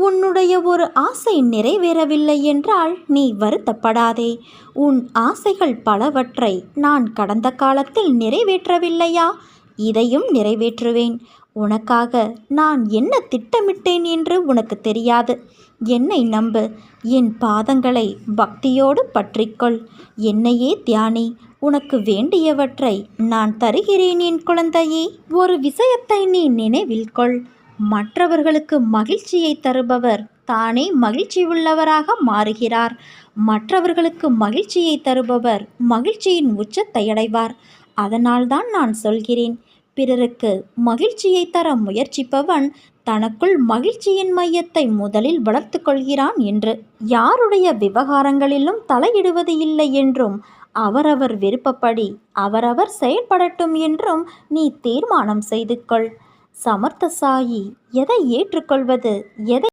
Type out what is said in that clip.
உன்னுடைய ஒரு ஆசை நிறைவேறவில்லை என்றால் நீ வருத்தப்படாதே. உன் ஆசைகள் பலவற்றை நான் கடந்த காலத்தில் நிறைவேற்றவில்லையா? இதையும் நிறைவேற்றுவேன். உனக்காக நான் என்ன திட்டமிட்டேன் என்று உனக்கு தெரியாது. என்னை நம்பு. என் பாதங்களை பக்தியோடு பற்றிக்கொள். என்னையே தியானி. உனக்கு வேண்டியவற்றை நான் தருகிறேன் என் குழந்தையே. ஒரு விஷயத்தை நீ நினைவில் கொள். மற்றவர்களுக்கு மகிழ்ச்சியை தருபவர் தானே மகிழ்ச்சி உள்ளவராக மாறுகிறார். மற்றவர்களுக்கு மகிழ்ச்சியை தருபவர் மகிழ்ச்சியின் உச்சத்தை அடைவார். அதனால்தான் நான் சொல்கிறேன், பிறருக்கு மகிழ்ச்சியை தர முயற்சிப்பவன் தனக்குள் மகிழ்ச்சியின் மையத்தை முதலில் வளர்த்து கொள்கிறான் என்று. யாருடைய விவகாரங்களிலும் தலையிடுவது இல்லை என்றும், அவரவர் விருப்பப்படி அவரவர் செயல்படட்டும் என்றும் நீ தீர்மானம் செய்து கொள். சமர்த்த சாயி எதை ஏற்றுக்கொள்வது, எதை